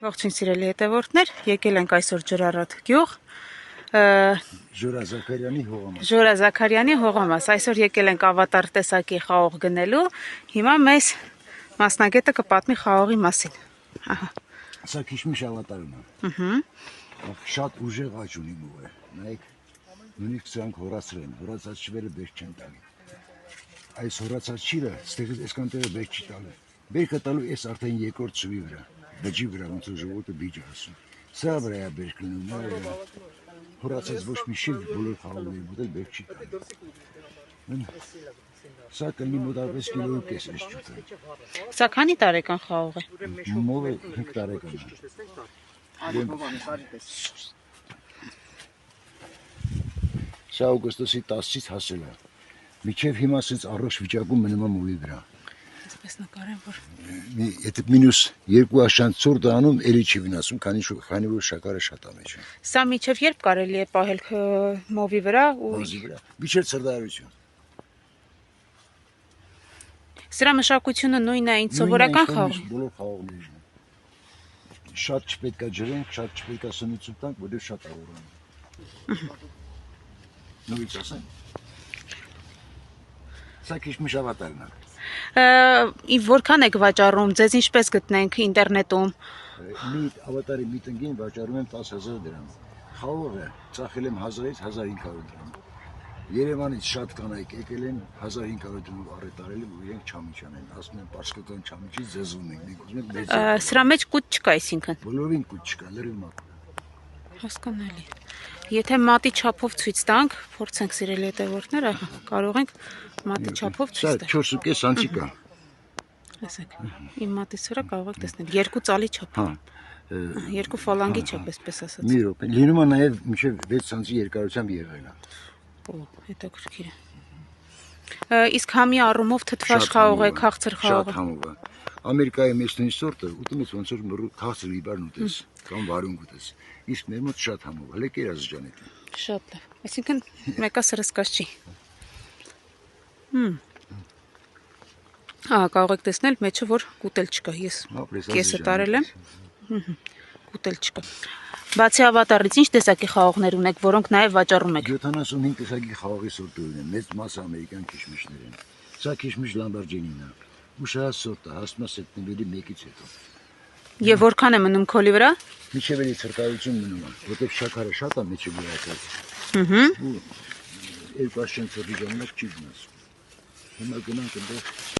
Ողջույն սիրելի հետևորդներ, եկել ենք այսօր Ջրառատ գյուղ, Ժորա Զաքարյանի հողամաս, այսօր եկել ենք ավատար տեսակի խաղող գնելու, հիմա մեզ մասնագետը կպատմի խաղողի մասին։ Սա քիչմիշ ավատարում է, շատ ուժեղ աճ ունի մուղը, նայեք, նույնիսկ սրանք հորացրել են, հորացած չվերը բերք չեն տալի, այս հորացած չիրը ստեղից այսքան տեղը բերք չի տալի, բերքը տալու ես արդեն երկրորդ ծուի վրա, բջի վրա, ոնց որ ժողովուրդը բիջ է ասում, սրա վրա է բերք լինում, հորացած ոչ մի շիլ բոլոր խաղողների մոտ էլ բերք չի տալի, սա կլինի մոտավորապես կիլոյի կես այս ճուտը։ Սա քանի տարեկան խաղող է։ Մովը 5 տարեկան է։ Սա օգոստոսի 10-ից հասել է։ Մինչև հիմա ասենց առողջ վիճակում մնում է մովի վրա։ Այսպես նկարեմ, որ Եթե մինուս 2 աշան ցուրտ անում, էլի չի վնասում, քանի որ շաքարը շատ է մեջ։ Սա մինչև երբ կարելի է պահել մովի վրա ու Մինչև ցրտարարություն։ Սրա մշակությունը նույնն է, ինչ սովորական խաղող։ Բոլոր խաղողներն են։ Շատ չպետք է ջրենք, շատ չպետք է սնուցում տանք, որտեղ շատ աղորում։ Նույնից ասեմ։ Սա քիչմիշ ավատարն է։ Որքան եք վաճառում, ձեզ ինչպես գտնենք ինտերնետում։ Մի ավատարի մի տնկին վաճառում եմ 10,000 դրամ։ Խաղողը ծախել եմ 1000-ից 1500 դրամ։ Երևանից շատ կանայք եկել են 1500 դրամ առետարել ու իրենք չամիչ անեն, ասում են պարսկական չամիչից զեզում ենք, մենք ուզում ենք մեծ։ Սրա մեջ կուտ չկա, այսինքն։ Բոլորին կուտ չկա, լրիվ մատ։ Հասկանալի։ Եթե մատի չափով ցույց տանք, փորձենք սիրելի հետևորդները, կարող ենք մատի չափով ցույց տալ։ 4.5 սանտի կա։ Տեսեք, իմ մատից վրա կարող եք տեսնել 2 ծալի չափ։ 2 ֆալանգի չափ, այսպես ասած։ Մի րոպե, լինում է նաև մինչև 6 սանտի երկարությամբ եղել է։ Օ, հետաքրքիր է։ Իսկ համի առումով թթվաշ խաղող է, քաղցր խաղող։ Շատ համով է։ Ամերիկայի մեջ նույն սորտը ուտում ես ոնց որ մռու քաղցր լիբարն ուտես, կամ վարունգ ուտես։ Իսկ մեր մոտ շատ համով է, հələ կերազջանետ։ Շատ լավ։ Այսինքն մեկը սրսկած չի։ Կարող եք տեսնել մեջը, որ կուտել չկա, ես կեսը տարել եմ, կուտել չկա։ Բացի ավատարից ինչ տեսակի խաղողներ ունեք, որոնք նաև վաճառում եք։ 75 տեսակի խաղողի սորտեր ունեն, մեծ մասը ամերիկյան քիչմիշներ են։ Սա քիչմիշ լամբորջինին է, ուշահաս սորտ է, հասնում է սեպտեմբերի 1-ից հետո։ Եվ որքան է մնում քոլի վրա։ Մինչև էլի ցրտարություն մնում է, որտեղ շաքարը շատ է մեջը գույացած։ Ու երկու աշեն ծրի ժամանակ չի վնասում։ Հիմա գնանք այնտեղ